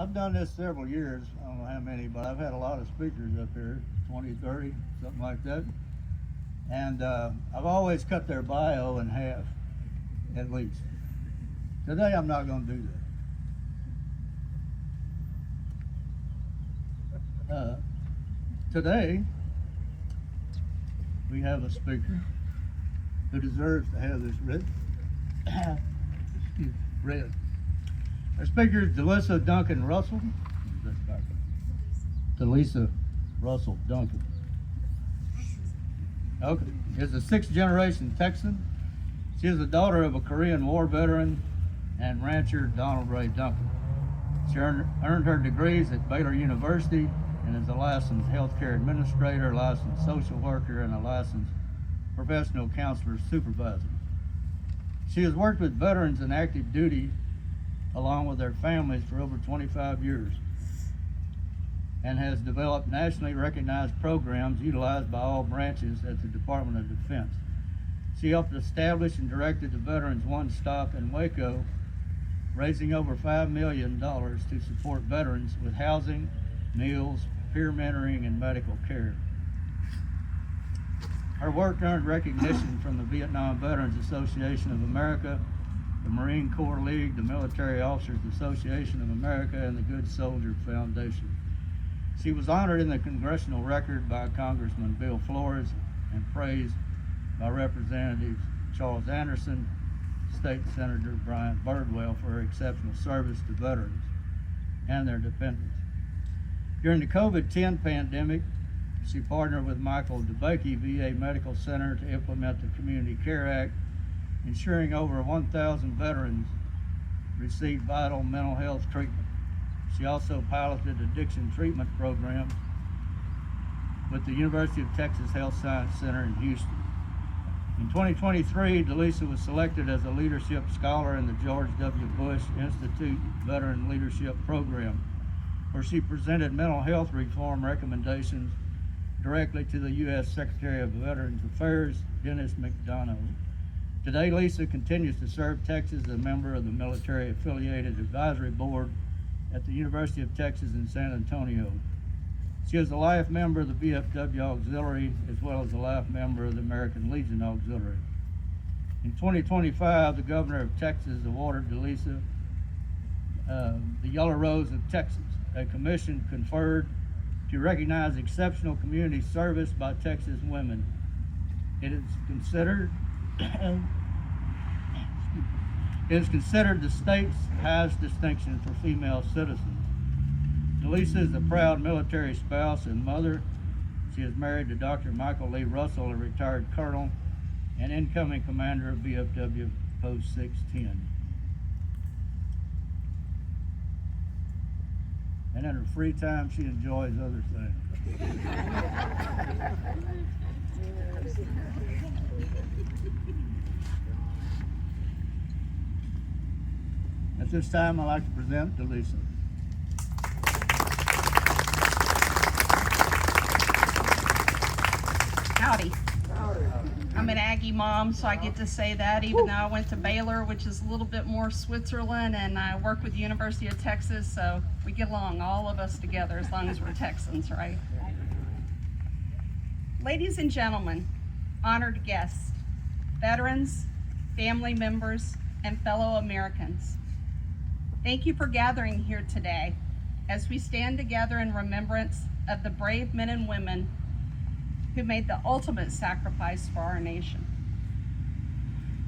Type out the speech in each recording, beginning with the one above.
I've done this several years. I don't know how many, but I've had a lot of speakers up here, 20, 30, something like that. And I've always cut their bio in half, at least. Today, I'm not going to do that. Today, we have a speaker who deserves to have this read. Read. Our speaker is Delisa Duncan Russell. Delisa Russell Duncan. Okay, is a sixth generation Texan. She is the daughter of a Korean War veteran and rancher Donald Ray Duncan. She earned her degrees at Baylor University and is a licensed healthcare administrator, licensed social worker, and a licensed professional counselor supervisor. She has worked with veterans in active duty along with their families for over 25 years and has developed nationally recognized programs utilized by all branches at the Department of Defense. She helped establish and directed the Veterans One Stop in Waco, raising over $5 million to support veterans with housing, meals, peer mentoring, and medical care. Her work earned recognition from the Vietnam Veterans Association of America, the Marine Corps League, the Military Officers Association of America, and the Good Soldier Foundation. She was honored in the Congressional Record by Congressman Bill Flores and praised by Representatives Charles Anderson, State Senator Brian Birdwell for her exceptional service to veterans and their dependents. During the COVID-10 pandemic, she partnered with Michael DeBakey VA Medical Center to implement the Community Care Act, ensuring over 1,000 veterans received vital mental health treatment. She also piloted addiction treatment programs with the University of Texas Health Science Center in Houston. In 2023, Delisa was selected as a leadership scholar in the George W. Bush Institute Veteran Leadership Program, where she presented mental health reform recommendations directly to the U.S. Secretary of Veterans Affairs, Dennis McDonough. Today, Lisa continues to serve Texas as a member of the Military Affiliated Advisory Board at the University of Texas in San Antonio. She is a life member of the VFW Auxiliary, as well as a life member of the American Legion Auxiliary. In 2025, the Governor of Texas awarded Delisa the Yellow Rose of Texas, a commission conferred to recognize exceptional community service by Texas women. It is considered the state's highest distinction for female citizens. Delisa is a proud military spouse and mother. She is married to Dr. Michael Lee Russell, a retired colonel and incoming commander of VFW Post 610. And in her free time, she enjoys other things. At this time, I'd like to present Delisa. Howdy. I'm an Aggie mom, so I get to say that, even though I went to Baylor, which is a little bit more Switzerland, and I work with the University of Texas, so we get along, all of us together, as long as we're Texans, right? Ladies and gentlemen, honored guests, veterans, family members, and fellow Americans, thank you for gathering here today as we stand together in remembrance of the brave men and women who made the ultimate sacrifice for our nation.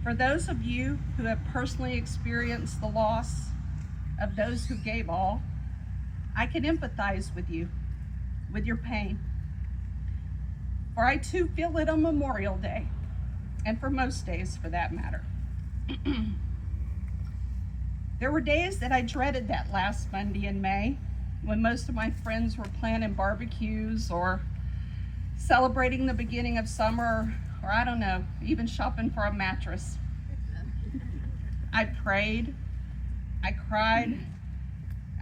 For those of you who have personally experienced the loss of those who gave all, I can empathize with you, with your pain. For I too feel it on Memorial Day, and for most days for that matter. There were days that I dreaded that last Monday in May, when most of my friends were planning barbecues or celebrating the beginning of summer, or I don't know, even shopping for a mattress. I prayed, I cried,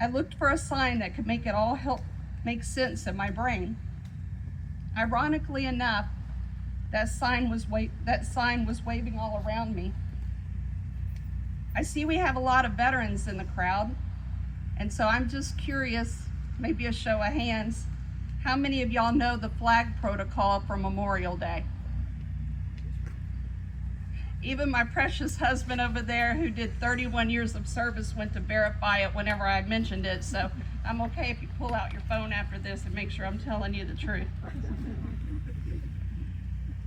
I looked for a sign that could make it all help make sense in my brain. Ironically enough, that sign was waving all around me. I see we have a lot of veterans in the crowd, And so I'm just curious, maybe a show of hands, how many of y'all know the flag protocol for Memorial Day? Even my precious husband over there, who did 31 years of service, went to verify it whenever I mentioned it. So I'm okay if you pull out your phone after this and make sure I'm telling you the truth.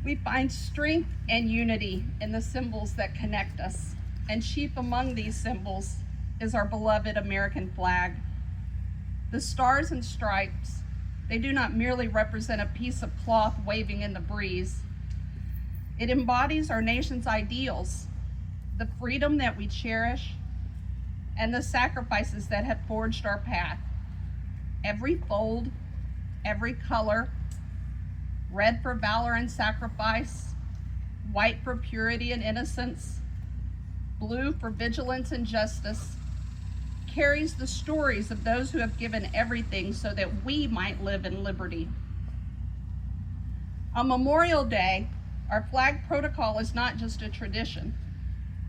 We find strength and unity in the symbols that connect us. And chief among these symbols is our beloved American flag. The stars and stripes, they do not merely represent a piece of cloth waving in the breeze. It embodies our nation's ideals, the freedom that we cherish, and the sacrifices that have forged our path. Every fold, every color, red for valor and sacrifice, white for purity and innocence, blue for vigilance and justice, carries the stories of those who have given everything so that we might live in liberty. On Memorial Day, our flag protocol is not just a tradition.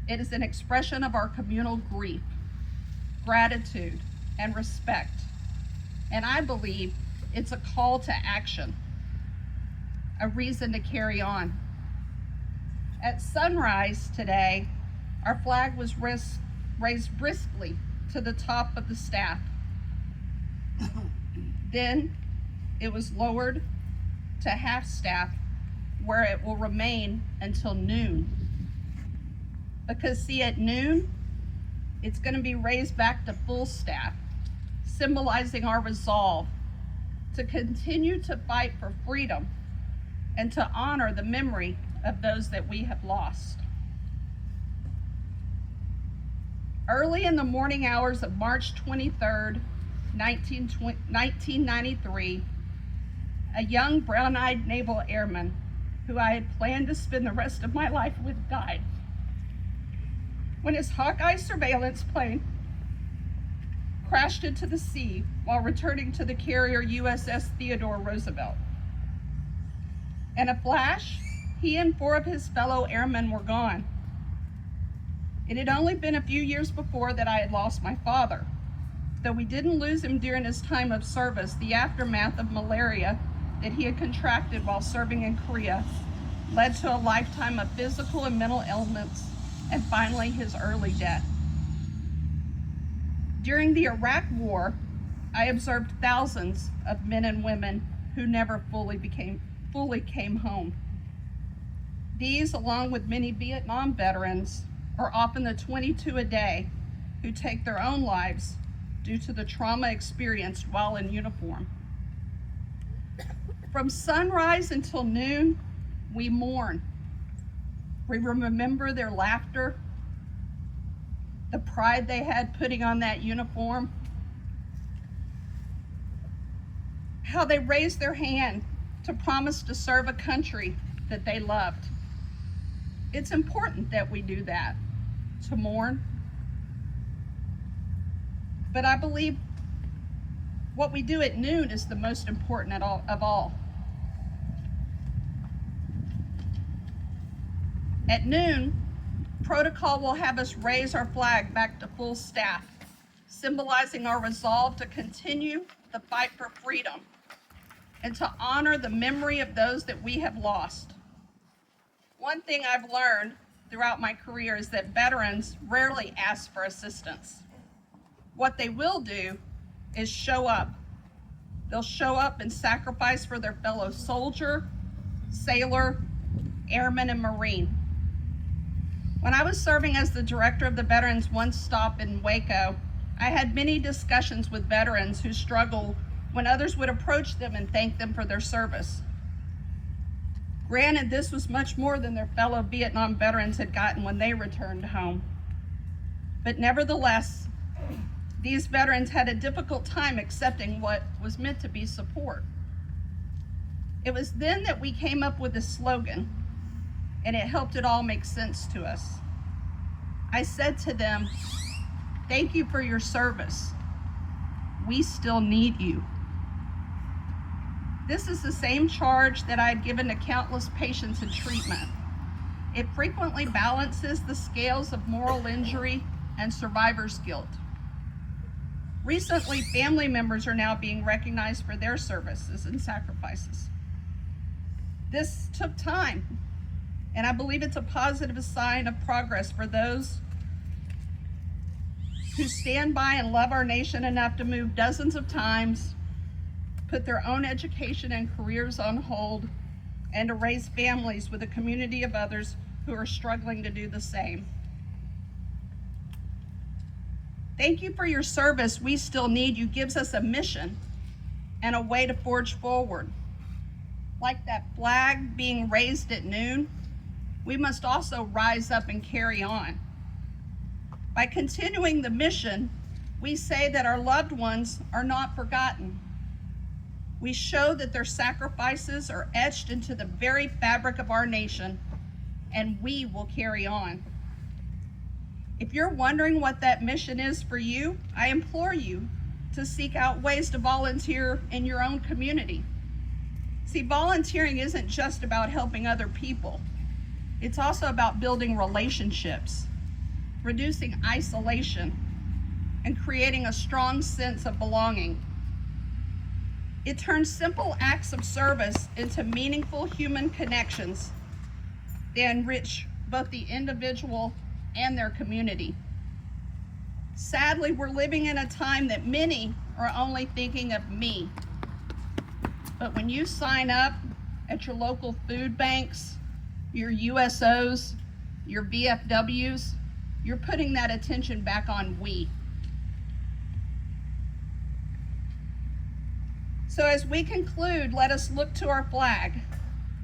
It is an expression of our communal grief, gratitude, and respect. And I believe it's a call to action, a reason to carry on. At sunrise today, our flag was raised briskly to the top of the staff. Then it was lowered to half staff, where it will remain until noon. Because see, at noon, it's going to be raised back to full staff, symbolizing our resolve to continue to fight for freedom and to honor the memory of those that we have lost. Early in the morning hours of March 23rd, 1993, a young brown-eyed naval airman who I had planned to spend the rest of my life with died when his Hawkeye surveillance plane crashed into the sea while returning to the carrier USS Theodore Roosevelt. In a flash, he and 4 of his fellow airmen were gone. It had only been a few years before that I had lost my father. Though we didn't lose him during his time of service, the aftermath of malaria that he had contracted while serving in Korea led to a lifetime of physical and mental ailments, and finally his early death. During the Iraq War, I observed thousands of men and women who never fully came home. These, along with many Vietnam veterans, are often the 22 a day who take their own lives due to the trauma experienced while in uniform. From sunrise until noon, we mourn. We remember their laughter, the pride they had putting on that uniform, how they raised their hand to promise to serve a country that they loved. It's important that we do that, to mourn. But I believe what we do at noon is the most important of all. At noon, protocol will have us raise our flag back to full staff, symbolizing our resolve to continue the fight for freedom and to honor the memory of those that we have lost. One thing I've learned throughout my career is that veterans rarely ask for assistance. What they will do is show up. They'll show up and sacrifice for their fellow soldier, sailor, airman, and Marine. When I was serving as the director of the Veterans One Stop in Waco, I had many discussions with veterans who struggle when others would approach them and thank them for their service. Granted, this was much more than their fellow Vietnam veterans had gotten when they returned home. But nevertheless, these veterans had a difficult time accepting what was meant to be support. It was then that we came up with a slogan, and it helped it all make sense to us. I said to them, "Thank you for your service. We still need you." This is the same charge that I had given to countless patients in treatment. It frequently balances the scales of moral injury and survivor's guilt. Recently, family members are now being recognized for their services and sacrifices. This took time, and I believe it's a positive sign of progress for those who stand by and love our nation enough to move dozens of times, put their own education and careers on hold, and to raise families with a community of others who are struggling to do the same. Thank you for your service. We still need you gives us a mission and a way to forge forward. Like that flag being raised at noon, we must also rise up and carry on. By continuing the mission, we say that our loved ones are not forgotten. We show that their sacrifices are etched into the very fabric of our nation, and we will carry on. If you're wondering what that mission is for you, I implore you to seek out ways to volunteer in your own community. See, volunteering isn't just about helping other people. It's also about building relationships, reducing isolation, and creating a strong sense of belonging. It turns simple acts of service into meaningful human connections that enrich both the individual and their community. Sadly, we're living in a time that many are only thinking of me. But when you sign up at your local food banks, your USOs, your VFWs, you're putting that attention back on we. So as we conclude, let us look to our flag.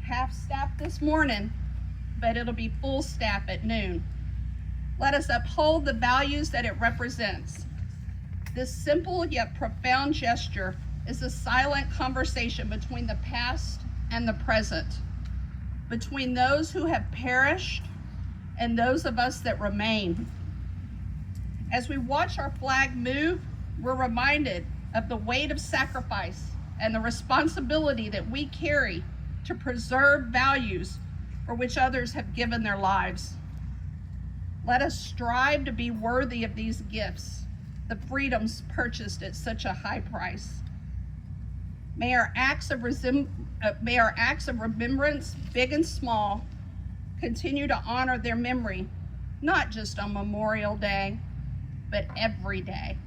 Half staff this morning, but it'll be full staff at noon. Let us uphold the values that it represents. This simple yet profound gesture is a silent conversation between the past and the present, between those who have perished and those of us that remain. As we watch our flag move, we're reminded of the weight of sacrifice and the responsibility that we carry to preserve values for which others have given their lives. Let us strive to be worthy of these gifts, the freedoms purchased at such a high price. May our acts of remembrance, big and small, continue to honor their memory, not just on Memorial Day, but every day.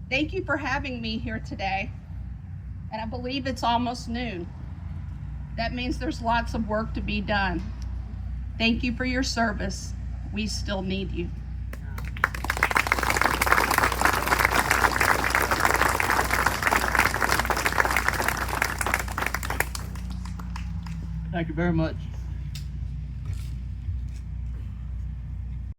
Thank you for having me here today, and I believe it's almost noon. That means there's lots of work to be done. Thank you for your service. We still need you. Thank you very much.